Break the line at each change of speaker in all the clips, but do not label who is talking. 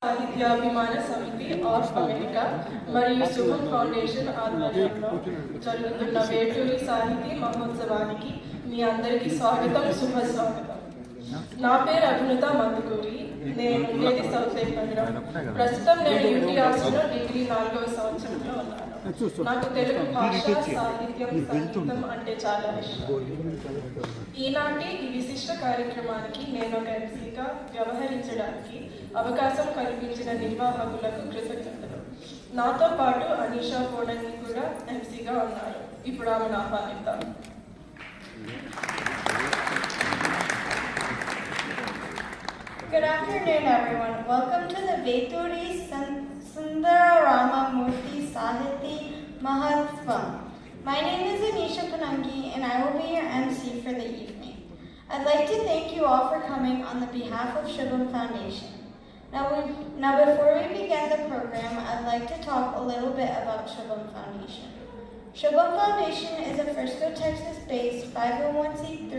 సాహిత్యాభిమాన సమితి of America మరియు శుభం ఫౌండేషన్ ఆధ్వర్యంలో జరుగుతున్న వేటూరి సాహితీ మహోత్సవానికి మీ అందరికీ స్వాగతం, శుభస్వాగతం. నా పేరు అభినత మందుకూరి. నేను ఉండేది సౌత్ లేక్ నగరం. ప్రస్తుతం నేను యూటీఆర్స్లో డిగ్రీ 4వ సంవత్సరంలో ఉన్నాను. నాకు తెలుగు భాష, సాహిత్యం, సంగీతం అంటే చాలా ఇష్టం. ఈనాటి ఈ విశిష్ట కార్యక్రమానికి నేను ఒక ఎంసీగా వ్యవహరించడానికి అవకాశం కల్పించిన నిర్వాహకులకు కృతజ్ఞతలు. నాతో పాటు అనీషా కోడంగి కూడా ఎంసీగా ఉన్నారు. ఇప్పుడు ఆమెను ఆహ్వానిద్దాం.
Good afternoon, everyone. Welcome to the Veturi Sundararama Murthy Sahiti Mahotsavam. My name is Anisha Panangi, and I will be your MC for the evening. I'd like to thank you all for coming on the behalf of Shubham Foundation. Now, before we begin the program, I'd like to talk a little bit about Shubham Foundation. Shubham Foundation is a Frisco, Texas-based 501c3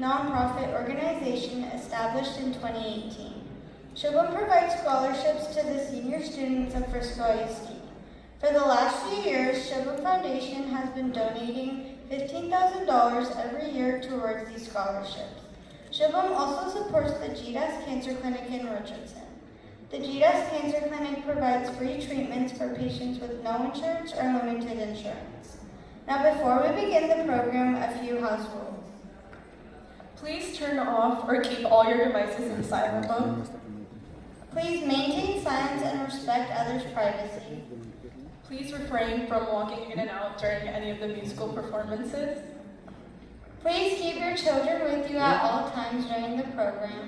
nonprofit organization established in 2018. Shubham provides scholarships to the senior students of Frisco ISD. For the last few years, Shubham Foundation has been donating $15,000 every year towards these scholarships. Shubham also supports the GDAS Cancer Clinic in Richardson. The GDAS Cancer Clinic provides free treatments for patients with no insurance or limited insurance. Now, before we begin the program, a few house rules.
Please turn off or keep all your devices in silent mode.
Please maintain silence and respect others' privacy.
Please refrain from walking in and out during any of the musical performances.
Please keep your children with you at all times during the program.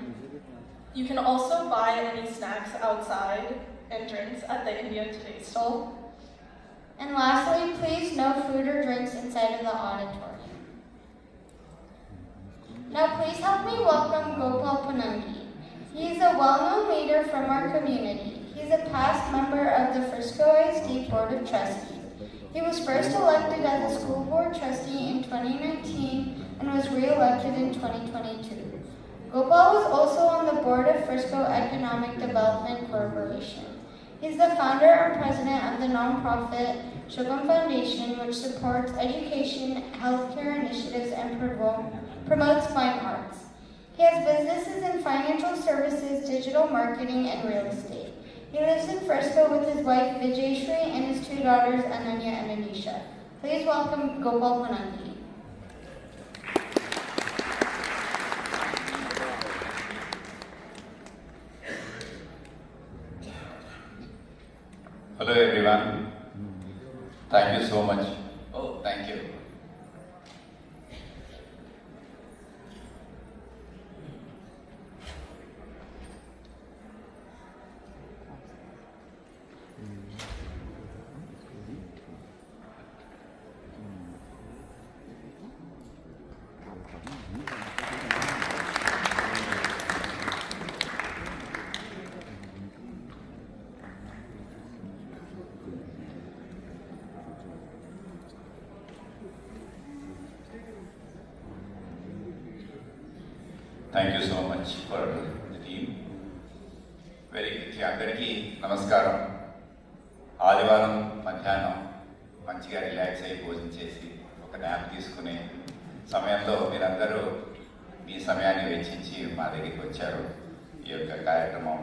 You can also buy any snacks outside and drinks at the Indian Today stall.
And lastly, please no food or drinks inside of the auditorium. Now please help me welcome Gopal Panangi. He is a well-known leader from our community. He is a past member of the Frisco ISD Board of Trustees. He was first elected as a school board trustee in 2019 and was re-elected in 2022. Gopal was also on the board of Frisco Economic Development Corporation. He is the founder and president of the nonprofit Shubham Foundation, which supports education, healthcare initiatives, and promotes fine arts. He has businesses in financial services, digital marketing, and real estate. He lives in Frisco with his wife Vijayshri and his two daughters Ananya and Anisha. Please welcome Gopal Panangi.
Hello everyone. Thank you so much. Oh, thank you. Thank you so much for the team. అందరికీ నమస్కారం. ఆదివారం మధ్యాహ్నం మంచిగా relax అయ్యి భోజనం చేసి ఒక nap తీసుకునే సమయంలో మీరందరూ మీ సమయాన్ని వెచ్చించి మా దగ్గరికి వచ్చారు. ఈ యొక్క కార్యక్రమం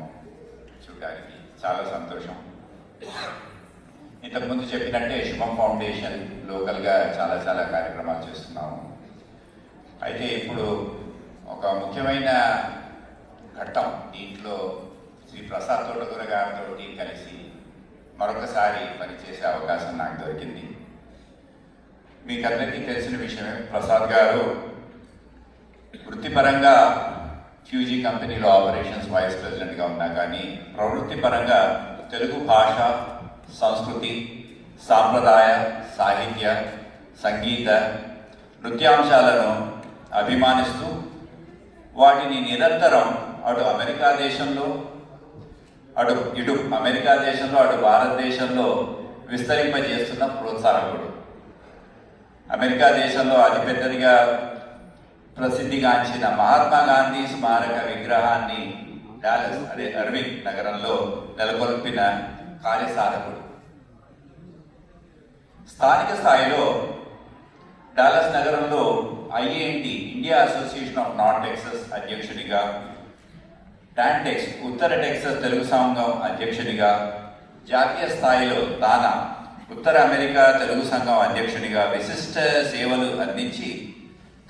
చూడడానికి చాలా సంతోషం. ఇంతకుముందు చెప్పినట్టే శుభం ఫౌండేషన్ లోకల్గా చాలా కార్యక్రమాలు చేస్తున్నాము. అయితే ఇప్పుడు ఒక ముఖ్యమైన ఘట్టం, దీంట్లో శ్రీ ప్రసాద్ తోటకూర గారితో కలిసి మరొకసారి పనిచేసే అవకాశం నాకు దొరికింది. మీకు అందరికీ తెలిసిన విషయమే, ప్రసాద్ గారు వృత్తిపరంగా క్యూజీ కంపెనీలో ఆపరేషన్స్ వైస్ ప్రెసిడెంట్గా ఉన్నా కానీ ప్రవృత్తిపరంగా తెలుగు భాష, సంస్కృతి, సాంప్రదాయ, సాహిత్య, సంగీత, నృత్యాంశాలను అభిమానిస్తూ వాటిని నిరంతరం అటు అమెరికా దేశంలో అటు భారతదేశంలో విస్తరింపజేస్తున్న ప్రోత్సాహకుడు. అమెరికా దేశంలో అతిపెద్దదిగా ప్రసిద్ధిగాంచిన మహాత్మా గాంధీ స్మారక విగ్రహాన్ని డాలస్ అదే అర్వింగ్ నగరంలో నెలకొల్పిన కార్యసాధకుడు. స్థానిక స్థాయిలో డాలస్ నగరంలో IANT India association of north Texas అధ్యక్షుడిగా, టాంటెక్స్ ఉత్తర టెక్సస్ తెలుగు సంఘం అధ్యక్షుడిగా, జాతీయ స్థాయిలో తానా ఉత్తర అమెరికా తెలుగు సంఘం అధ్యక్షుడిగా విశిష్ట సేవలు అందించి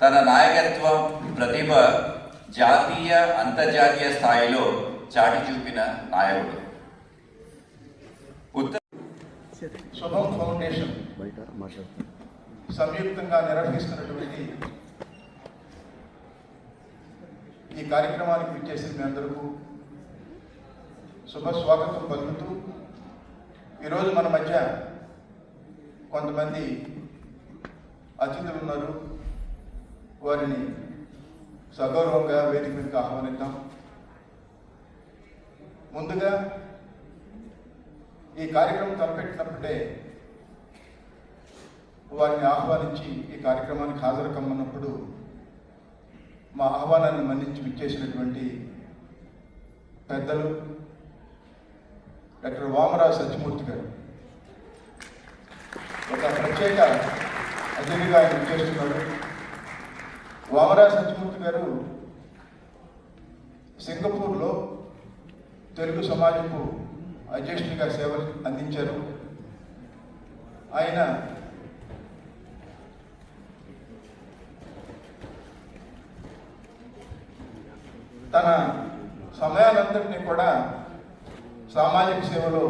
తన నాయకత్వం ప్రతిభ జాతీయ అంతర్జాతీయ స్థాయిలో చాటి చూపిన నాయకుడు.
శుభం ఫౌండేషన్ సంయుక్తంగా నిర్వహిస్తున్నటువంటి ఈ కార్యక్రమానికి విచ్చేసిన మీ అందరికీ శుభ స్వాగతం పలుకుతూ, ఈరోజు మన మధ్య కొంతమంది అతిథులు ఉన్నారు. వారిని సగౌరవంగా వేదిక మీదకి ఆహ్వానిద్దాం. ముందుగా ఈ కార్యక్రమం తలపెట్టినప్పుడే వారిని ఆహ్వానించి ఈ కార్యక్రమానికి హాజరు కమ్మన్నప్పుడు మా ఆహ్వానాన్ని మన్నించి విచ్చేసినటువంటి పెద్దలు డాక్టర్ వామరాజు సత్యమూర్తి గారు ఒక ప్రత్యేక అతిథిగా ఆయన విచ్చేస్తున్నారు. వామరాజు సత్యమూర్తి గారు సింగపూర్లో తెలుగు సమాజపు అధ్యక్షునిగా సేవలు అందించారు. ఆయన తన సమయానంతటినీ కూడా సామాజిక సేవలో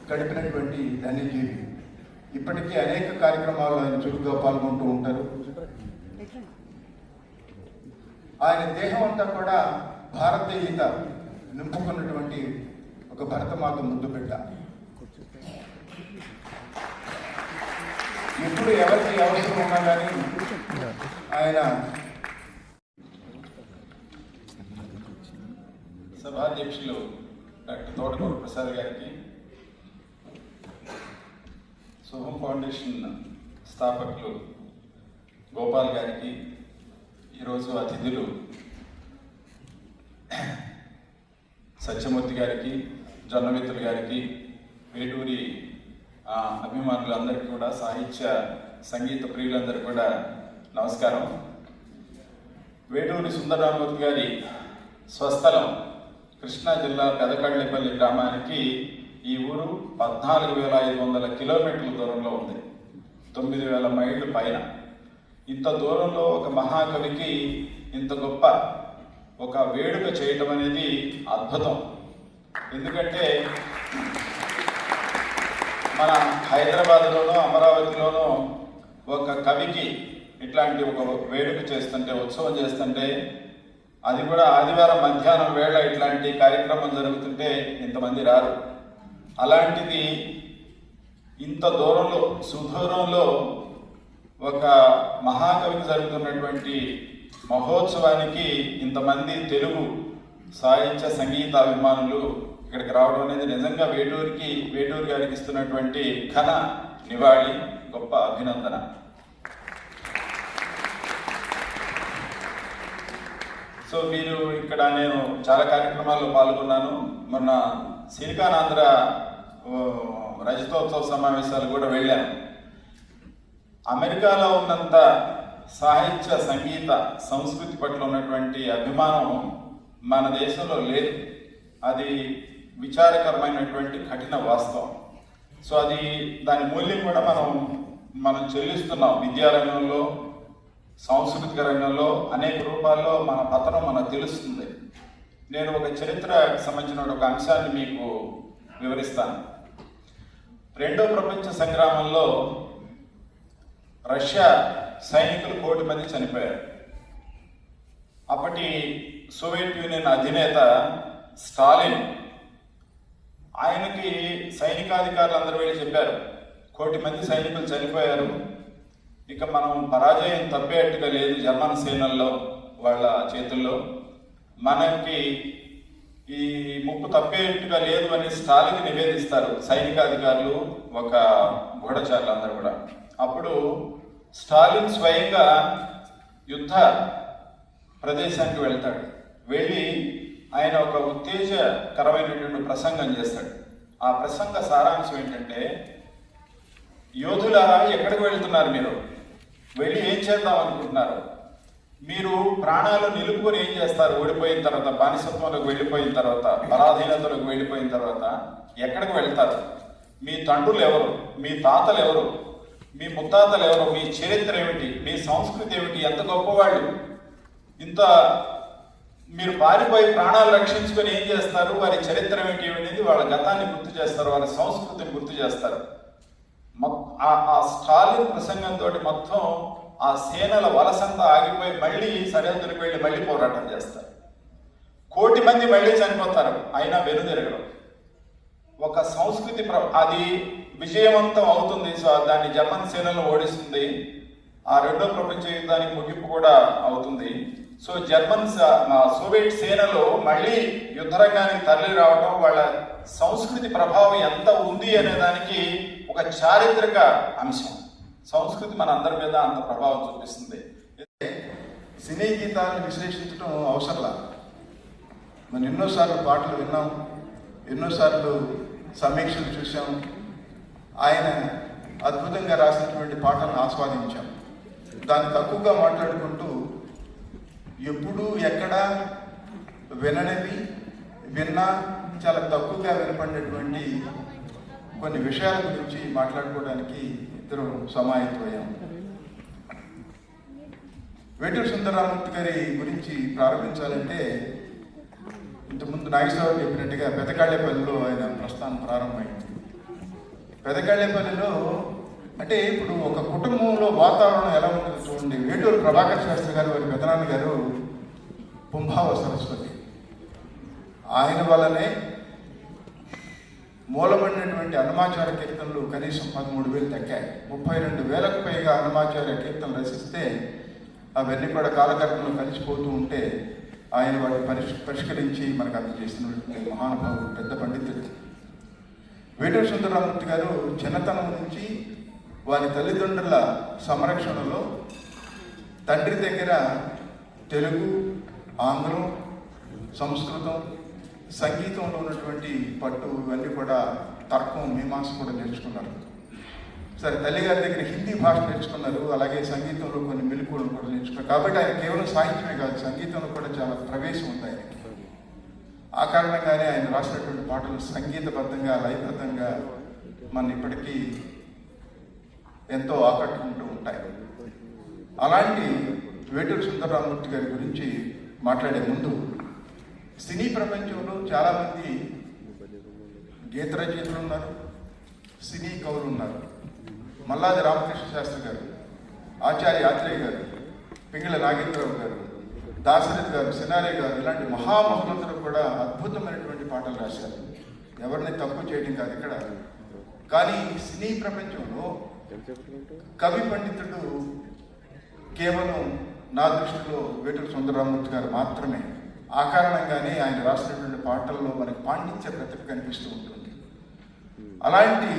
గడిపినటువంటి ధన్యజీవి. ఇప్పటికీ అనేక కార్యక్రమాల్లో ఆయన చురుగ్గా పాల్గొంటూ ఉంటారు. ఆయన దేహం అంతా కూడా భారతీయత నింపుకున్నటువంటి ఒక భరతమాత ముద్దు బిడ్డ. ఎప్పుడు ఎవరికి అవసరం ఉన్నా కానీ ఆయన
సభాధ్యక్షులు డాక్టర్ తోటకూర ప్రసాద్ గారికి, శుభం ఫౌండేషన్ స్థాపకులు గోపాల్ గారికి, ఈరోజు అతిథులు సత్యమూర్తి గారికి, జొన్నవిత్తులు గారికి, వేటూరి అభిమానులందరికీ కూడా, సాహిత్య సంగీత ప్రియులందరికీ కూడా నమస్కారం. వేటూరి సుందరరామూర్తి గారి స్వస్థలం కృష్ణా జిల్లా పెదకళ్ళిపల్లి గ్రామానికి ఈ ఊరు 14,500 కిలోమీటర్ల దూరంలో ఉంది. 9,000 మైళ్ళు పైన. ఇంత దూరంలో ఒక మహాకవికి ఇంత గొప్ప ఒక వేడుక చేయటం అనేది అద్భుతం. ఎందుకంటే మన హైదరాబాద్లోనో అమరావతిలోనో ఒక కవికి ఇట్లాంటి ఒక వేడుక చేస్తుంటే, ఉత్సవం చేస్తుంటే, అది కూడా ఆదివారం మధ్యాహ్నం వేళ ఇట్లాంటి కార్యక్రమం జరుగుతుంటే ఇంతమంది రారు. అలాంటిది ఇంత దూరంలో, సుదూరంలో ఒక మహాకవికి జరుగుతున్నటువంటి మహోత్సవానికి ఇంతమంది తెలుగు సాహిత్య సంగీత అభిమానులు ఇక్కడికి రావడం అనేది నిజంగా వేటూరి గారికి ఇస్తున్నటువంటి ఘన నివాళి, గొప్ప అభినందన. సో మీరు ఇక్కడ, నేను చాలా కార్యక్రమాల్లో పాల్గొన్నాను. మొన్న సిలికానాంధ్ర రజతోత్సవ సమావేశాలు కూడా వెళ్ళాను. అమెరికాలో ఉన్నంత సాహిత్య సంగీత సంస్కృతి పట్ల ఉన్నటువంటి అభిమానం మన దేశంలో లేదు. అది విచారకరమైనటువంటి కఠిన వాస్తవం. సో అది, దాని మూల్యం కూడా మనం చెల్లిస్తున్నాం. విద్యారంగంలో, సాంస్కృతిక రంగంలో అనేక రూపాల్లో మన పతనం మనకు తెలుస్తుంది. నేను ఒక చరిత్రకు సంబంధించిన ఒక అంశాన్ని మీకు వివరిస్తాను. రెండో ప్రపంచ సంగ్రామంలో రష్యా సైనికులు 1 కోటి మంది చనిపోయారు. అప్పటి సోవియట్ యూనియన్ అధినేత స్టాలిన్, ఆయనకి సైనికాధికారులు అందరూ వెళ్ళి చెప్పారు, 1 కోటి మంది సైనికులు చనిపోయారు, ఇక మనం పరాజయం తప్పేట్టుగా లేదు జర్మన్ సేనల్లో వాళ్ళ చేతుల్లో, మనకి ఈ ముప్పు తప్పేట్టుగా లేదు అని స్టాలిన్కి నివేదిస్తారు సైనికాధికారులు, ఒక గూఢచారులు అందరూ కూడా. అప్పుడు స్టాలిన్ స్వయంగా యుద్ధ ప్రదేశానికి వెళ్తాడు. వెళ్ళి ఆయన ఒక ఉత్తేజకరమైనటువంటి ప్రసంగం చేస్తాడు. ఆ ప్రసంగ సారాంశం ఏంటంటే, యోధులారా ఎక్కడికి వెళ్తున్నారు? మీరు వెళ్ళి ఏం చేద్దాం అనుకుంటున్నారు? మీరు ప్రాణాలు నిలుపుకొని ఏం చేస్తారు? ఓడిపోయిన తర్వాత, బానిసత్వంలోకి వెళ్ళిపోయిన తర్వాత, పరాధీనతలోకి వెళ్ళిపోయిన తర్వాత ఎక్కడికి వెళ్తారు? మీ తండ్రులు ఎవరు? మీ తాతలు ఎవరు? మీ ముత్తాతలు ఎవరు? మీ చరిత్ర ఏమిటి? మీ సంస్కృతి ఏమిటి? ఎంత గొప్పవాళ్ళు! ఇంత మీరు పారిపోయి ప్రాణాలు రక్షించుకొని ఏం చేస్తారు? వారి చరిత్ర ఏమిటి అనేది, వాళ్ళ గతాన్ని గుర్తు చేస్తారు, వారి సంస్కృతిని గుర్తు చేస్తారు. ఆ స్టాలిన్ ప్రసంగంతో మొత్తం ఆ సేనల వలసంతా ఆగిపోయి మళ్ళీ సరిహద్దులకు వెళ్ళి మళ్ళీ పోరాటం చేస్తారు. 1,000,000 మంది మళ్ళీ చనిపోతారు, అయినా వెనుదిరగడం. ఒక సంస్కృతి అది విజయవంతం అవుతుంది. సో దాన్ని జర్మన్ సేనలను ఓడిస్తుంది. ఆ రెండో ప్రపంచ యుద్ధానికి ముగింపు కూడా అవుతుంది. సో సోవియట్ సేనలు మళ్ళీ యుద్ధరంగానికి తరలి రావడం, వాళ్ళ సంస్కృతి ప్రభావం ఎంత ఉంది అనే దానికి ఒక చారిత్రక అంశం. సంస్కృతి మన అందరి మీద అంత ప్రభావం చూపిస్తుంది.
సినీ గీతాలను విశ్లేషించడం అవసరంలా. మనం ఎన్నోసార్లు పాటలు విన్నాం, ఎన్నోసార్లు సమీక్షలు చూసాం, ఆయన అద్భుతంగా రాసినటువంటి పాటలను ఆస్వాదించాం. దాన్ని తక్కువగా మాట్లాడుకుంటూ ఎప్పుడు ఎక్కడ విన్నా చాలా తక్కువగా వినపడినటువంటి కొన్ని విషయాల గురించి మాట్లాడుకోవడానికి ఇద్దరు సమాయత్తమయ్యాం. వేటూరి సుందరరామూర్తి గారి గురించి ప్రారంభించాలంటే, ఇంతకుముందు నాగేశ్వరరావు చెప్పినట్టుగా పెదకాళ్ళేపల్లిలో ఆయన ప్రస్థానం ప్రారంభమైంది. పెదకాళ్ళేపల్లిలో అంటే ఇప్పుడు ఒక కుటుంబంలో వాతావరణం ఎలా ఉంటుందో చూడండి. వేటూరు ప్రభాకర్ శాస్త్రి గారు, వారి పెదనాన్న గారు పుంభావ సరస్వతి. ఆయన వల్లనే మూలబడినటువంటి అన్నమాచార్య కీర్తనలు కనీసం 13,000 తగ్గాయి. 32,000కు పైగా అన్నమాచార్య కీర్తనలు రచిస్తే అవన్నీ కూడా కాలగర్భంలో కలిసిపోతూ ఉంటే ఆయన వాటిని పరిష్కరించి మనకు అందజేసినటువంటి మహానుభావుడు, పెద్ద పండితుడు. వేటూరి సుందరరామూర్తి గారు చిన్నతనం నుంచి వారి తల్లిదండ్రుల సంరక్షణలో తండ్రి దగ్గర తెలుగు, ఆంగ్లం, సంస్కృతం, సంగీతంలో ఉన్నటువంటి పట్టు ఇవన్నీ కూడా, తర్కం, మీమాంస కూడా నేర్చుకున్నారు. సరే, తల్లిగారి దగ్గర హిందీ భాష నేర్చుకున్నారు, అలాగే సంగీతంలో కొన్ని మెలకువలు కూడా నేర్చుకున్నారు. కాబట్టి ఆయన కేవలం సాహిత్యమే కాదు, సంగీతంలో కూడా చాలా ప్రవేశం ఉంది ఆయనకి. ఆ కారణంగానే ఆయన రాసినటువంటి పాటలు సంగీతబద్ధంగా, లయబద్ధంగా మన ఇప్పటికీ ఎంతో ఆకట్టుకుంటూ ఉంటాయి. అలాంటి వేటూరి సుందరరామూర్తి గారి గురించి మాట్లాడే ముందు, సినీ ప్రపంచంలో చాలామంది గీత రచయితలు ఉన్నారు, సినీ కవులు ఉన్నారు. మల్లాది రామకృష్ణ శాస్త్రి గారు, ఆచార్య ఆత్రేయ గారు, పింగళ నాగేంద్రరావు గారు, దాశరథి గారు, సినారే గారు, ఇలాంటి మహామహులందరూ కూడా అద్భుతమైనటువంటి పాటలు రాశారు. ఎవరిని తక్కువ చేయడం కాదు ఇక్కడ. కానీ సినీ ప్రపంచంలో కవి పండితుడు కేవలం నా దృష్టిలో వేటూరి సుందరరామూర్తి గారు మాత్రమే. ఆ కారణంగానే ఆయన రాసినటువంటి పాటల్లో మనకి పాండిత్య ప్రతిభ కనిపిస్తూ ఉంటుంది. అలాంటి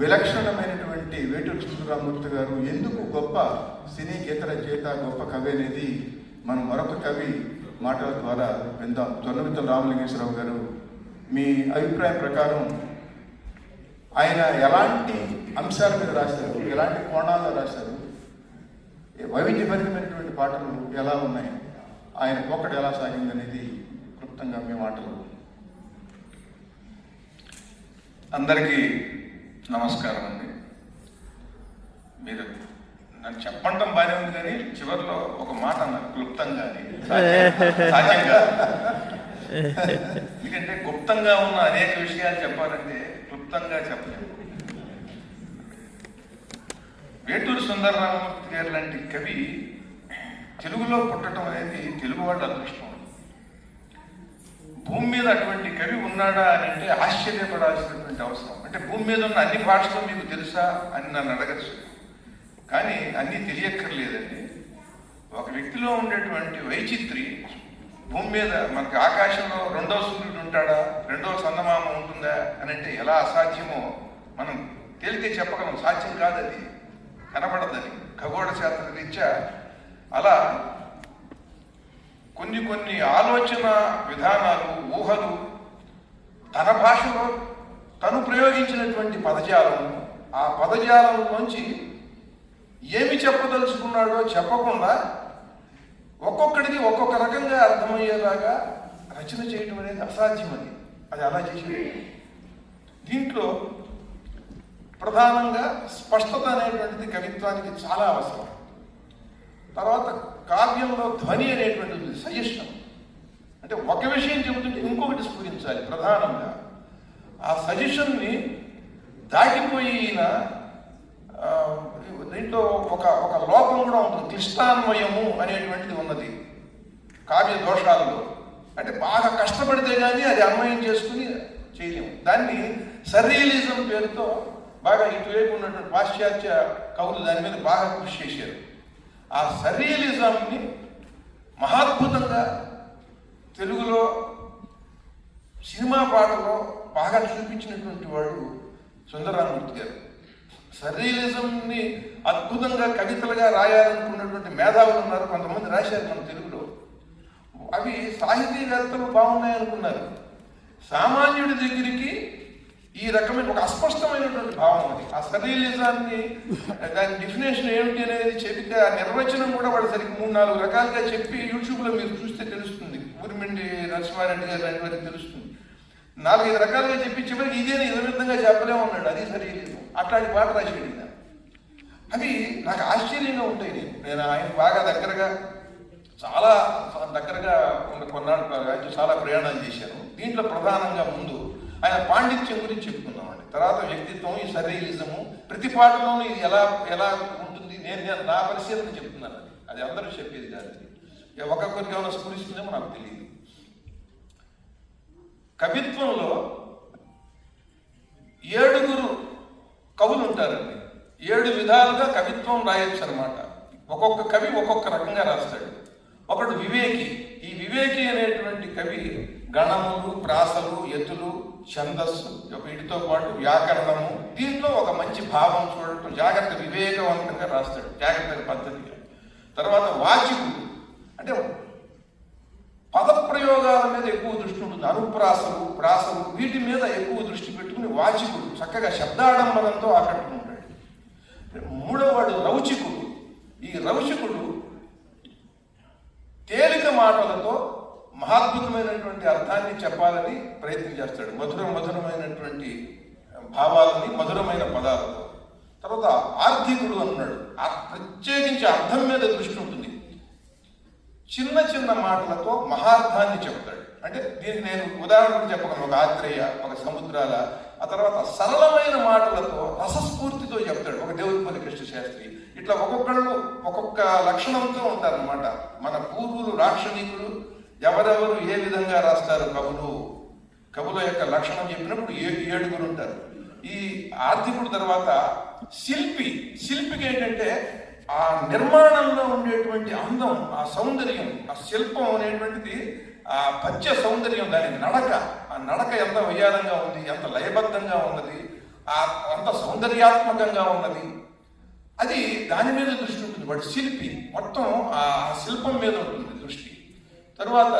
విలక్షణమైనటువంటి వేటూరి సుందరరామూర్తి గారు ఎందుకు గొప్ప సినీ గీత రచయిత, గొప్ప కవి అనేది మనం మరొక కవి మాటల ద్వారా విందాం. జొన్నవిత్తల రామలింగేశ్వరరావు గారు, మీ అభిప్రాయం ప్రకారం ఆయన ఎలాంటి అంశాల మీద రాశారు, ఎలాంటి కోణాల్లో రాశారు, వైవిధ్యభరితమైనటువంటి పాటలు ఎలా ఉన్నాయి, ఆయన పోకడ ఎలా సాగింది అనేది క్లుప్తంగా మీ మాటలు.
అందరికీ నమస్కారం అండి. మీరు నన్ను చెప్పడం బాగానే ఉంది, కానీ చివరిలో ఒక మాట అన్నారు క్లుప్తంగా అని. సాధ్యంగా ఎందుకంటే గుప్తంగా ఉన్న అనేక విషయాలు చెప్పాలంటే క్లుప్తంగా చెప్పలేము. వేటూరి సుందరరామూర్తి గారు లాంటి కవి తెలుగులో పుట్టడం అనేది తెలుగు వాళ్ళ అదృష్టం. భూమి మీద అటువంటి కవి ఉన్నాడా అని అంటే ఆశ్చర్యపడాల్సినటువంటి అవసరం. అంటే భూమి మీద ఉన్న అన్ని భాషలు మీకు తెలుసా అని నన్ను అడగచ్చు, కానీ అన్నీ తెలియక్కర్లేదండి. ఒక వ్యక్తిలో ఉండేటువంటి వైచిత్రి, భూమి మీద మనకి ఆకాశంలో రెండో సూర్యుడు ఉంటాడా, రెండో చందమామ ఉంటుందా అని అంటే ఎలా అసాధ్యమో మనం తేలికే చెప్పగలం. సాధ్యం కాదు, అది కనపడదని ఖగోళ శాస్త్ర రీత్యా. అలా కొన్ని ఆలోచన విధానాలు, ఊహలు, తన భాషలో తను ప్రయోగించినటువంటి పదజాలము, ఆ పదజాలంలోంచి ఏమి చెప్పదలుచుకున్నాడో చెప్పకుండా ఒక్కొక్కడికి ఒక్కొక్క రకంగా అర్థమయ్యేలాగా రచన చేయటం అనేది అసాధ్యం. అది అలా చేసేది. దీంట్లో ప్రధానంగా స్పష్టత అనేటువంటిది కవిత్వానికి చాలా అవసరం. తర్వాత కావ్యంలో ధ్వని అనేటువంటిది సజెషన్, అంటే ఒక విషయం చెబుతుంటే ఇంకొకటి స్ఫురించాలి. ప్రధానంగా ఆ సజెషన్ని దాటిపోయిన దీంట్లో ఒక లోపం కూడా ఉంటుంది. క్లిష్టాన్వయము అనేటువంటిది ఉన్నది కావ్య దోషాలలో. అంటే బాగా కష్టపడితే కానీ అది అన్వయం చేసుకుని చేయలేము. దాన్ని సర్రియలిజం పేరుతో బాగా ఇటువైపు ఉన్నటువంటి పాశ్చాత్య కవులు దాని మీద బాగా కృషి చేశారు. ఆ సర్రియలిజంని మహాద్భుతంగా తెలుగులో సినిమా పాటలో బాగా చూపించినటువంటి వాడు సుందరరామూర్తి గారు. సర్రియలిజంని అద్భుతంగా కవితలుగా రాయాలనుకున్నటువంటి మేధావులు ఉన్నారు, కొంతమంది రాశారు మన తెలుగులో. అవి సాహితీవేత్తలు బాగున్నాయనుకున్నారు. సామాన్యుడి దగ్గరికి ఈ రకమైన ఒక అస్పష్టమైనటువంటి భావం అది. ఆ సర్రియలిజాన్ని దాని డెఫినేషన్ ఏమిటి అనేది చెబితే ఆ నిర్వచనం కూడా వాడు సరిగ్గా 3-4 రకాలుగా చెప్పి యూట్యూబ్లో మీరు చూస్తే తెలుస్తుంది. ఊరిమిండి నరసింహారెడ్డి గారు లాంటి వారికి తెలుస్తుంది. 4-5 రకాలుగా చెప్పి చివరికి ఇదేని విధంగా చెప్పలేము అన్నాడు. అది సర్రియలిజం. అట్లాంటి పాట రాసేది. అవి నాకు ఆశ్చర్యంగా ఉంటాయి. నేను ఆయన బాగా దగ్గరగా, చాలా దగ్గరగా కొన్నాళ్ళు చాలా ప్రయాణాలు చేశాను. దీంట్లో ప్రధానంగా ముందు ఆయన పాండిత్యం గురించి చెప్పుకున్నామండి. తర్వాత వ్యక్తిత్వం, ఈ సర్రియలిజము, ప్రతి పాటలోనూ ఇది ఎలా ఉంటుంది. నేను నా పరిశీలన చెప్తున్నాను. అది అందరూ చెప్పేది కాదు. ఒక్కొక్కరికి ఏమైనా స్ఫురిస్తుందేమో నాకు తెలియదు. కవిత్వంలో 7 కవులు ఉంటారండి. 7 విధాలుగా కవిత్వం రాయొచ్చు అనమాట. ఒక్కొక్క కవి ఒక్కొక్క రకంగా రాస్తాడు. ఒకడు వివేకి. ఈ వివేకి అనేటువంటి కవి గణములు, ప్రాసలు, యతులు, ఛందస్సు, వీటితో పాటు వ్యాకరణము, దీంట్లో ఒక మంచి భావం చూడటం, జాగ్రత్త వివేకవంతంగా రాస్తాడు, జాగ్రత్త పద్ధతిగా. తర్వాత వాచికుడు, అంటే పదప్రయోగాల మీద ఎక్కువ దృష్టి ఉంటుంది. అనుప్రాసలు, ప్రాసలు, వీటి మీద ఎక్కువ దృష్టి పెట్టుకుని వాచికుడు చక్కగా శబ్దాడంబరంతో ఆకట్టుకుంటాడు. 3వవాడు రౌచికుడు. ఈ రౌచికుడు తేలిక మాటలతో మహాద్భుతమైనటువంటి అర్థాన్ని చెప్పాలని ప్రయత్నం చేస్తాడు. మధురమైనటువంటి భావాలని మధురమైన పదాలతో. తర్వాత ఆర్థికుడు అన్నాడు. ప్రత్యేకించి అర్థం మీద దృష్టి ఉంటుంది. చిన్న మాటలతో మహార్థాన్ని చెప్తాడు. అంటే దీనికి నేను ఉదాహరణకు చెప్పగలను. ఒక ఆత్రేయ, ఒక సముద్రాల. ఆ తర్వాత సరళమైన మాటలతో రసస్ఫూర్తితో చెప్తాడు. ఒక దేవులపల్లి కృష్ణ శాస్త్రి. ఇట్లా ఒక్కొక్కళ్ళు ఒక్కొక్క లక్షణంతో ఉంటారనమాట. మన పూర్వులు రాక్షణికులు ఎవరెవరు ఏ విధంగా రాస్తారు కవుల యొక్క లక్షణం చెప్పినప్పుడు 7 ఉంటారు. ఈ ఆర్థికుడు తర్వాత శిల్పికి ఏంటంటే ఆ నిర్మాణంలో ఉండేటువంటి అందం, ఆ సౌందర్యం, ఆ శిల్పం అనేటువంటిది ఆ పద్య సౌందర్యం, దాని ఆ నడక ఎంత వయ్యారంగా ఉంది, ఎంత లయబద్ధంగా ఉన్నది, అంత సౌందర్యాత్మకంగా ఉన్నది. అది దాని మీద దృష్టి ఉంటుంది. వాడు శిల్పి, మొత్తం ఆ శిల్పం మీద ఉంటుంది దృష్టి. తరువాత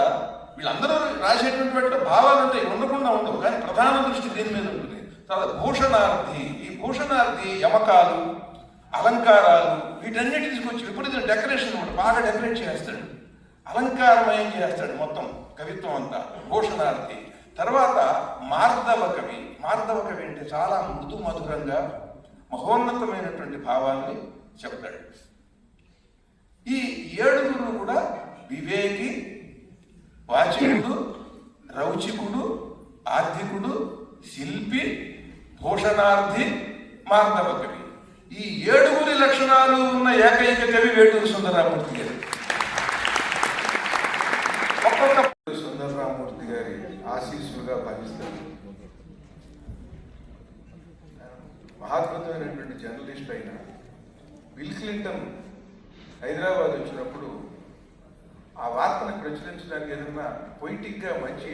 వీళ్ళందరూ రాసేటువంటి వాటిలో భావాలు ఉంటాయి, ఉండకుండా ఉండవు, కానీ ప్రధాన దృష్టి దీని మీద ఉంటుంది. తర్వాత భూషణార్థి. ఈ భూషణార్థి యమకాలు, అలంకారాలు, వీటన్నిటి తీసుకొచ్చి విపరీత డెకరేషన్ కూడా బాగా డెకరేట్ చేస్తాడు, అలంకారమయం చేస్తాడు మొత్తం కవిత్వం అంతా. భూషణార్థి. తర్వాత మార్దవ కవి అంటే చాలా మృదు మధురంగా మహోన్నతమైనటువంటి భావాన్ని చెప్తాడు. ఈ 7 కూడా వివేకి, వాచికుడు, రౌచికుడు, ఆర్థికుడు, శిల్పి, భూషణార్థి, మార్దవ కవి. ఈ 7 లక్షణాలు ఉన్న ఏకైక కవి వేటూరి సుందరరామూర్తి గారు. ఒక్కొక్క సుందరరామూర్తి గారి ఆశీస్సులుగా భావిస్తారు. మహాద్భుతమైనటువంటి జర్నలిస్ట్ అయిన బిల్ క్లింటన్ హైదరాబాద్ వచ్చినప్పుడు ఆ వార్తను ప్రచురించడానికి ఏదన్నా పొయిటిక్గా మంచి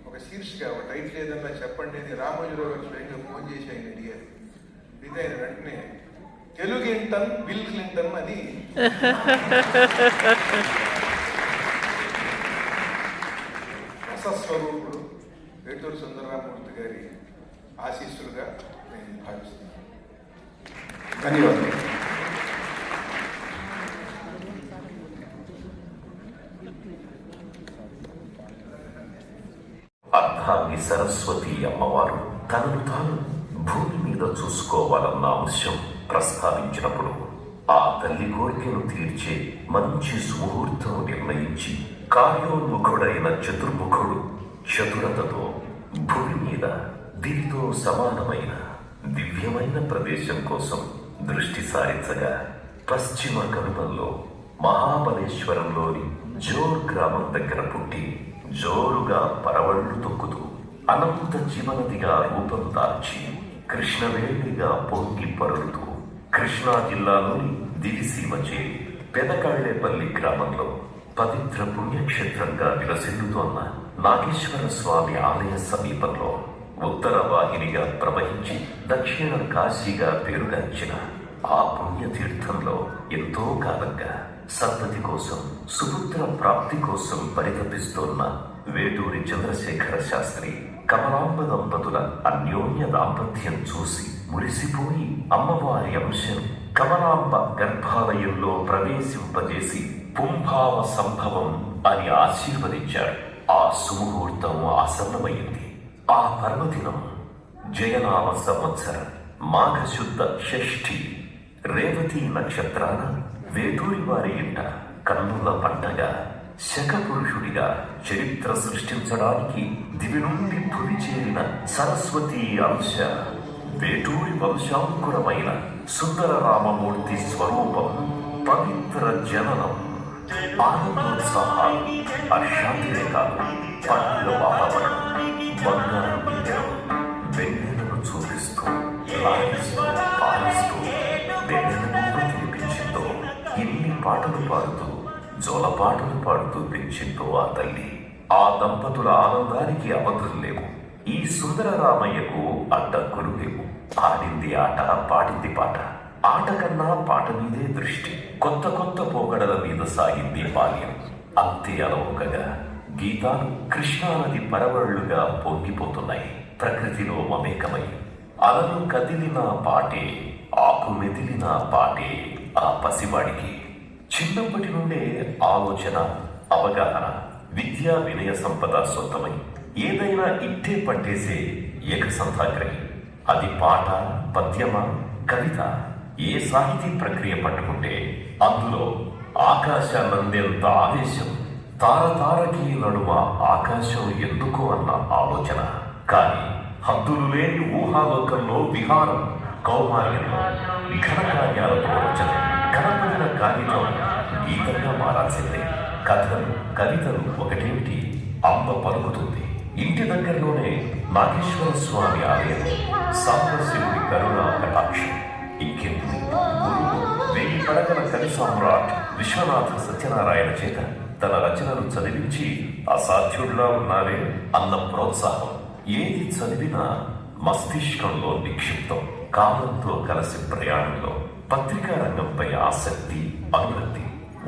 ఒక శీర్షిక, ఒక టైటిల్ ఏదన్నా చెప్పండి అని రామోజీరావు గారు స్వయంగా ఫోన్ చేసి ఆయన అడిగారు. ఇది ఆయన వెంటనే తెలుగింటన్ బిల్ క్లింటన్ అని స్వరూపుడు వేటూరి సుందరరామమూర్తి గారి ఆశీస్సులుగా నేను భావిస్తున్నాను.
ధన్యవాదాలు.
అర్ధాంగి సరస్వతి అమ్మవారు తనను తాను భూమి మీద చూసుకోవాలన్న అంశం ప్రస్తావించినప్పుడు ఆ తల్లి కోరికను తీర్చే మంచి సుముహూర్తం నిర్ణయించి కార్యోన్ముఖుడైన చతుర్ముఖుడు చతురతతో భూమి మీద దీనితో సమానమైన దివ్యమైన ప్రదేశం కోసం దృష్టి సారించగా పశ్చిమ కనుమల్లో మహాబలేశ్వరంలోని జోర్ గ్రామం దగ్గర పుట్టి జోరుగా పరవళ్లు తొక్కుతూ అనంత జీవనదిగా రూపం దాల్చి కృష్ణవేణిగా పొంగి పరులుతూ కృష్ణా జిల్లాలోని దివిసీమ చేరి పెదకాళ్లేపల్లి గ్రామంలో పవిత్ర పుణ్యక్షేత్రంగా విలసిల్లుతోన్న నాగేశ్వర స్వామి ఆలయ సమీపంలో ఉత్తర వాహినిగా ప్రవహించి దక్షిణ కాశీగా పేరుగాంచిన ఆ పుణ్యతీర్థంలో ఎంతో కాలంగా సంతతి కోసం సుపుత్ర ప్రాప్తి కోసం పరితపిస్తోన్న వేటూరి చంద్రశేఖర శాస్త్రి కమలాంబ దంపతుల అన్యోన్య దాంపత్యం చూసి మురిసిపోయి అమ్మవారి అంశం కమలాంబ గర్భాలయంలో ప్రవేశింపజేసి పుంభావ సంభవం అని ఆశీర్వదించాడు. ఆ సుముహూర్తం ఆసన్నమైంది. ఆ పర్వదినం జయనామ సంవత్సరం మాఘశుద్ధ షష్ఠి రేవతి నక్షత్రాన వేటూరి వారి ఇంట కన్నుల పంటగా శకపురుషుడిగా చరిత్ర సృష్టించడానికి దివి నుండి భువి చేరిన సరస్వతి అంశ వేటూరి వంశాంకురమైన సుందర రామమూర్తి స్వరూపం పవిత్ర జననం ఆనందోత్సాహాలు హర్షాంతినే కాదు పండుగ వాతావరణం బంగారు నీడలు వెన్నెలను చూపిస్తూ లాగిస్తూ పాలిస్తూ వెన్నెలను తినిపించిందో ఇన్ని పాటలు పాడుతూ జోలపాటలు పాడుతూ పెంచిందో ఆ తల్లి. ఆ దంపతుల ఆనందానికి అవధులు లేవు. ఈ సుందర రామయ్యకు అడ్డంకులు లేవు. ఆడింది ఆట, పాడింది పాట. ఆట కన్నా పాట మీదే దృష్టి. కొత్త కొత్త పోకడల మీద సాగింది బాల్యం. అంతే అలవోకగా గీతాలు కృష్ణానది పరవళ్లుగా పొంగిపోతున్నాయి. ప్రకృతిలో మమేకమై అలలు కదిలిన పాటే, ఆకు మెదిలిన పాటే ఆ పసివాడికి. చిన్నప్పటి నుండే ఆలోచన, అవగాహన, విద్యా వినయ సంపద సొంతమై ఏదైనా ఇట్టే పట్టేసే ఏకసంతాగ్రహి. అది పాట, పద్యమా, కవిత, ఏ సాహితీ ప్రక్రియ పట్టుకుంటే అందులో ఆకాశాన్నందేంత ఆవేశం, తారతారకి నడుమ ఆకాశం ఎందుకు అన్న ఆలోచన. కానీ హద్దులు లేని ఊహాలోకంలో విహారం, కౌమార్యంలో ఘనకార్యాలతో రచన, కనపడిన కాగితం గీతంగా మారాల్సిందే. కథలు, కవితలు ఒకటేమిటి, అంబ పలుకుతుంది. ఇంటి దగ్గరలోనే నాగేశ్వర స్వామి ఆలయం, సాంబశివుడి కరుణ కటాక్షం. ఇంకెందుకు వెయ్యి పడగల కవి సామ్రాట్ విశ్వనాథ సత్యనారాయణ చేత తన రచనలు చదివించి అసాధ్యుడిలా ఉన్నారే అన్న ప్రోత్సాహం. ఏది చదివినా మస్తిష్కంలో నిక్షిప్తం. కాలంతో కలిసి ప్రయాణంలో పత్రికా రంగంపై ఆసక్తి, అనురక్తి.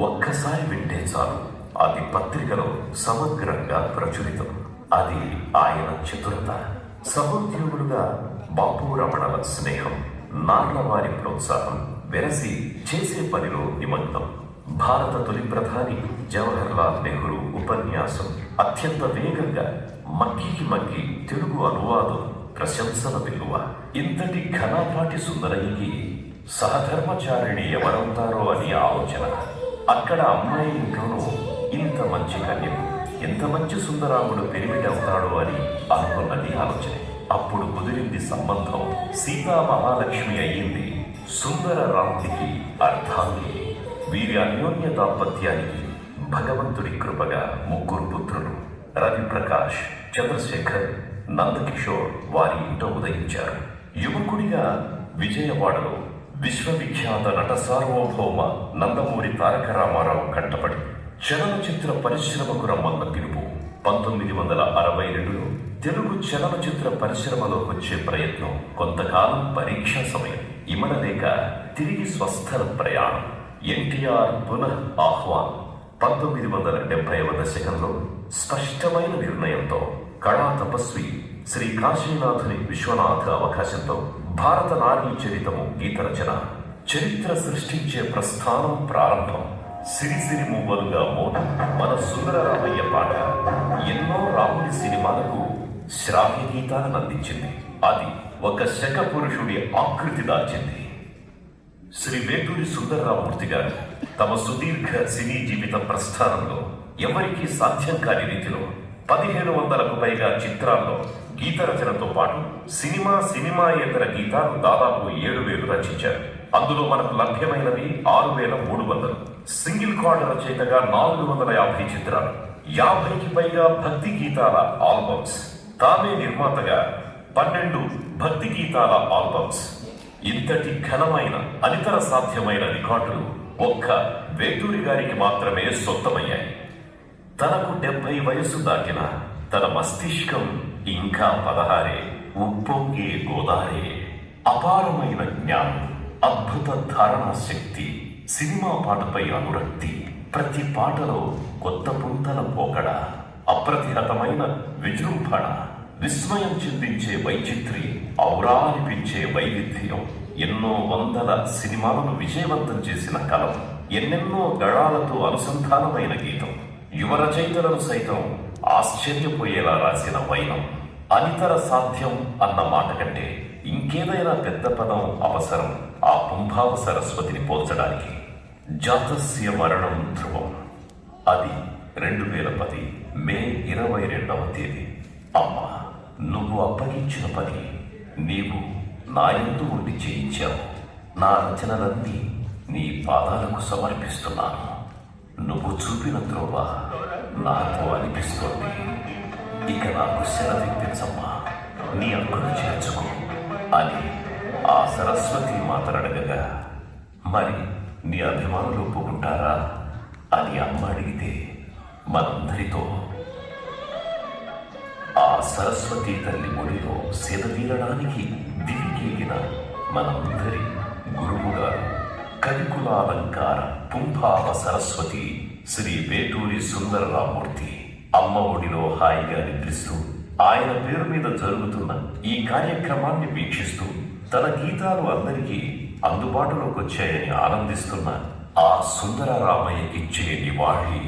ఒక్కసారి వింటే చాలు అది పత్రికలో సమగ్రంగా ప్రచురితం. అది ఆయన చతురత. సహోద్యోగులుగా బాపు రమణల స్నేహం, నార్లవారి ప్రోత్సాహం వెరసి చేసే పనిలో నిమగ్నం. భారత తొలి ప్రధాని జవహర్ లాల్ నెహ్రూ ఉపన్యాసం అత్యంత వేగంగా మగ్గి తెలుగు అనువాదం ప్రశంసల విలువ. ఇంతటి ఘనపాటి సుందరయ్యకి సహధర్మచారిణి ఎవరవుతారో అని ఆలోచన. అక్కడ అమ్మాయి ఇంట్లోనూ ఇంత మంచి కన్యకు, ఎంత మంచి సుందరాముడు పెరిమిటవుతాడో అని అనుకున్నది ఆలోచన. అప్పుడు కుదిరింది సంబంధం. సీతా మహాలక్ష్మి అయ్యింది సుందర రాముడికి అర్ధాంగి. వీరి అన్యోన్య దాంపత్యానికి భగవంతుడి కృపగా 3 పుత్రులు రవిప్రకాష్, చంద్రశేఖర్, నందకిషోర్ వారి ఇంట ఉదయించారు. యువకుడిగా విజయవాడలో విశ్వవిఖ్యాత నట సార్వభౌమ నందమూరి తారక రామారావు కంటపడి చలనచిత్ర పరిశ్రమకు రమ్మన్న పిలుపు. 1962లో తెలుగు చలనచిత్ర పరిశ్రమలో వచ్చే ప్రయత్నం, కొంతకాలం పరీక్షా సమయం, ఇమడలేక తిరిగి స్వస్థల ప్రయాణం. ఎన్టీఆర్ పునః ఆహ్వానం. 1970వ దశకంలో స్పష్టమైన నిర్ణయంతో కళా తపస్వి శ్రీ కాశీనాథుని విశ్వనాథ అవకాశంతో భారత నారీ చరితము గీత రచన, చరిత్ర సృష్టించే ప్రస్థానం ప్రారంభం. సిరిసిరి మువ్వలుగా మోను మన సుందరరామయ్య పాట ఎన్నో రాముడి సినిమాలకు శ్రావ్య గీతాలను అందించింది. అది ఒక శక పురుషుడి ఆకృతి దాల్చింది. శ్రీ వేటూరి సుందరరామూర్తి గారు తమ సుదీర్ఘ సినీ జీవిత ప్రస్థానంలో ఎవరికీ సాధ్యం కాని రీతిలో 1500కు పైగా చిత్రాల్లో గీత రచనతో పాటు సినిమాయేతర గీతాలు దాదాపు 7000 రచించారు. అందులో మనకు లభ్యమైనవి 6300. సింగిల్ కార్డ్ రచయితగా 450 చిత్రాలు, 50కి పైగా భక్తి గీతాల ఆల్బమ్స్, తామే నిర్మాతగా 12 భక్తి గీతాల ఆల్బమ్స్. ఇంతటి ఘనమైన అనితర సాధ్యమైన రికార్డులు ఒక్క వేటూరి గారికి మాత్రమే సొంతమయ్యాయి. తనకు 70 వయస్సు దాటిన తన మస్తిష్కం ఇంకా 16. ఉప్పొంగే గోదారే. అపారమైన జ్ఞానం, అద్భుత ధారణా శక్తి, సినిమా పాటపై అనురక్తి, ప్రతి పాటలో కొత్త పుంతల పోకడ, అప్రతిహతమైన విజృంభణ, విస్మయం చెందించే వైచిత్రి, ఔరా అనిపించే వైవిధ్యం, ఎన్నో వందల సినిమాలను విజయవంతం చేసిన కలం, ఎన్నెన్నో గళాలతో అనుసంధానమైన గీతం, యువ రచయితలను సైతం ఆశ్చర్యపోయేలా రాసిన వైనం. అనితర సాధ్యం అన్న మాట కంటే ఇంకేదైనా పెద్ద పదం అవసరం ఆ పుంభావ సరస్వతిని పోల్చడానికి. జాతస్య మరణం ధ్రువం. అది 2010 మే 22వ తేదీ. అమ్మా, నువ్వు అప్పగించిన పని నీవు నా యందు ఉండి చేయించావు. నా రచనలన్నీ నీ పాదాలకు సమర్పిస్తున్నాను. నువ్వు చూపిన త్రోవ నాకు అనిపిస్తోంది. ఇక నాకు సెలవిప్పించమ్మా, నీ అక్కును చేర్చుకో అని ఆ సరస్వతి మాతనడగగా, మరి నీ అభిమానులు ఒప్పుకుంటారా అని అమ్మ అడిగితే మనందరితో ఆ సరస్వతి తల్లి ఒడిలో సేదతీరడానికి దివికేగిన మనందరి గురువు గారు, కవికులాలంకార పుంభావ సరస్వతి శ్రీ వేటూరి సుందరరామూర్తి అమ్మ ఒడిలో హాయిగా నిద్రిస్తూ ఆయన పేరు మీద జరుగుతున్న ఈ కార్యక్రమాన్ని వీక్షిస్తూ తన గీతాలు అందరికీ అందుబాటులోకి వచ్చాయని ఆనందిస్తున్న ఆ సుందరరామయ్యకిచ్చే నివాళి.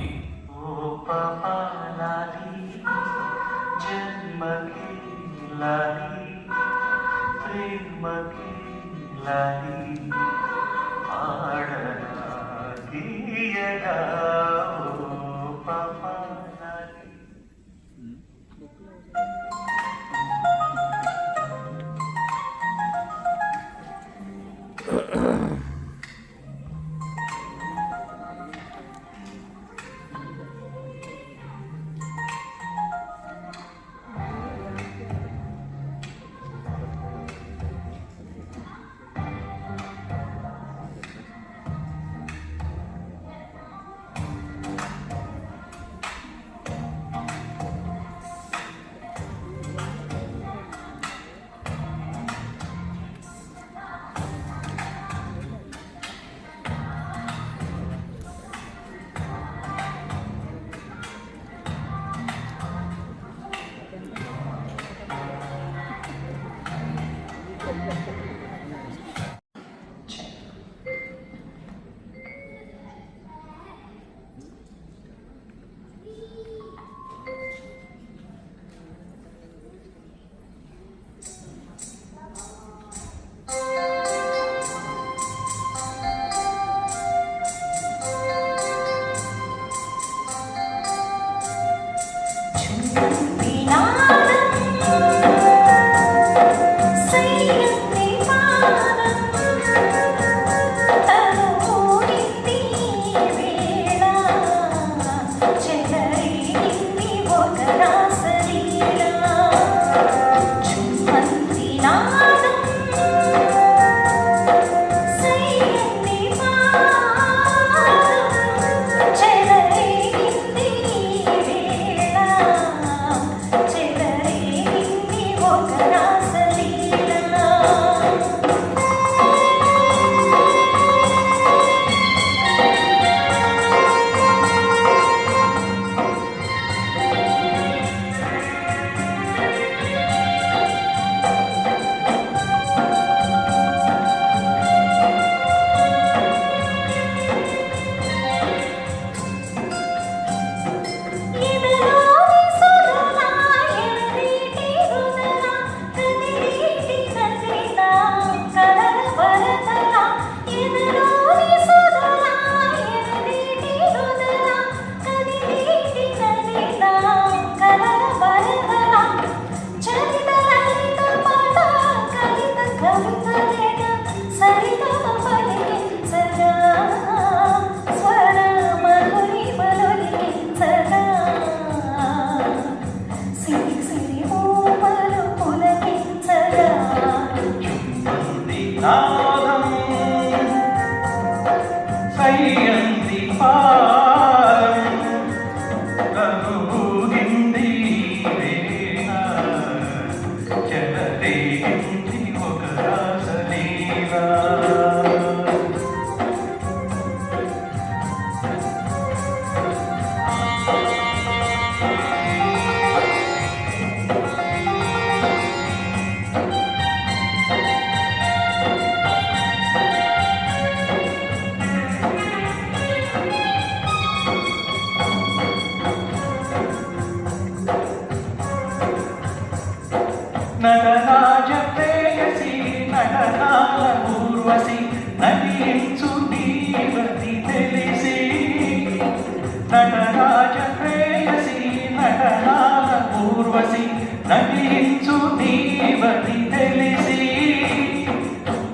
నటరాజ ప్రేయసి నటనాల పూర్వసి నటించు నీవని తెలిసి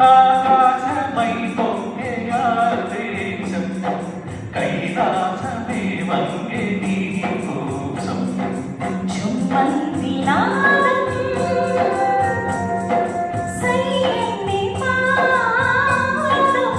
ఆకాశమై పొంగే ఆదేశం కైలాసమే వంగే నీ కోసం
చుమ్మంది నాదం సయ్యంది పాదం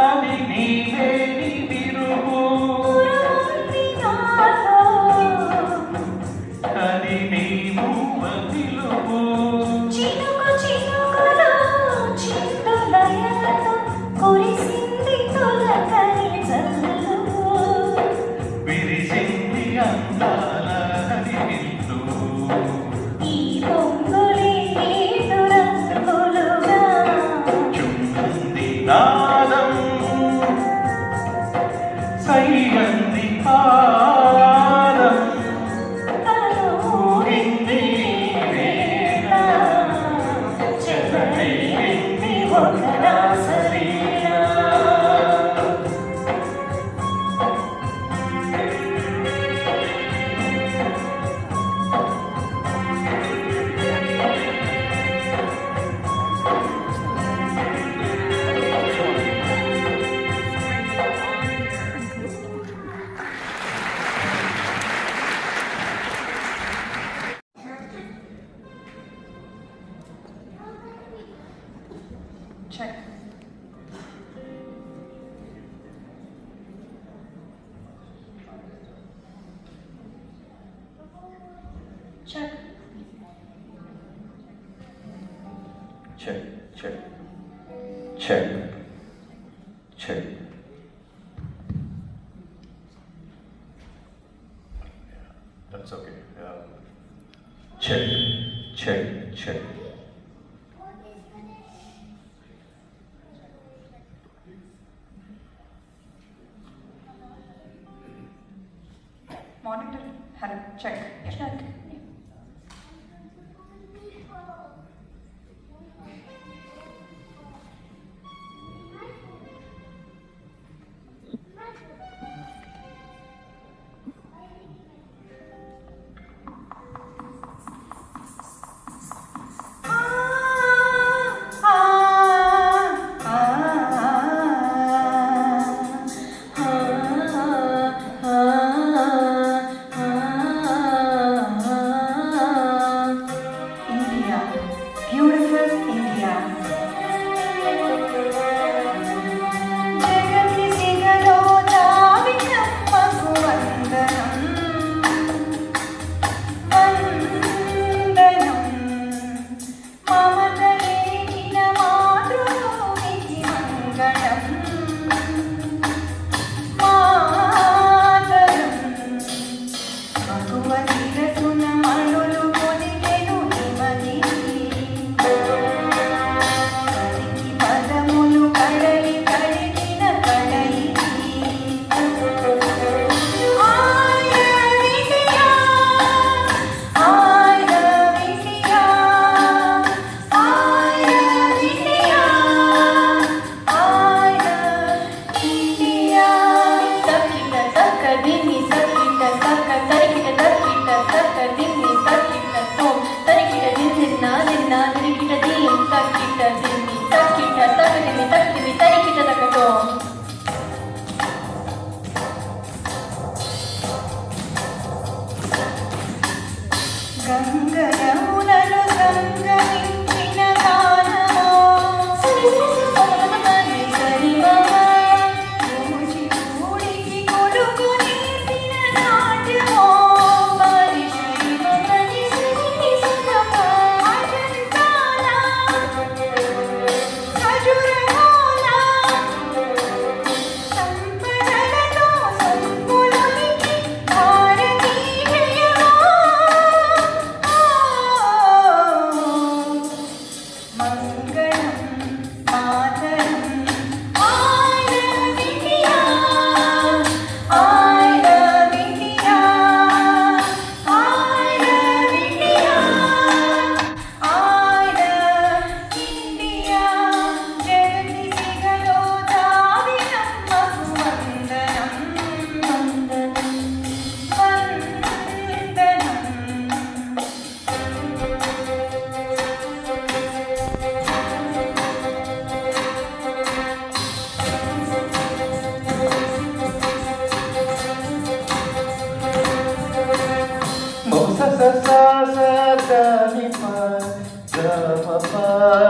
అది నీవేని విరుగు అది నీవు వదిలుగు
చినుకు చినుకులో చిందులయలతో కురిసింది తొలకరి జల్లు
విరిసింది అందాల హరివిల్లు
ఈ పొంగులే ఏడు రంగులుగా
చుమ్మంది నాదం సయ్యంది పాదం ఊగింది వేళ చెలరైంది ఒక రాసలీల
Check. Check.
check check check check that's okay check check check
Monitor. Hello. Check.
Check.
India. Beautiful India.
జగతి సిగలో దావినమ్మకు వందనం వందనం మమత ఎరిగిన మాతృభూమికి మంగళం మాతరం మగువ శిరసున మణులు పొదిగెను హిమగిరి కరికి పదములు కడలి కడిగిన కడలి గంగరములను సంగమించిన గానమో కూచిపూడికి కొడుకు నేర్పిన నాట్యమో సంపదలతో సంపులకి భారతీయ
పా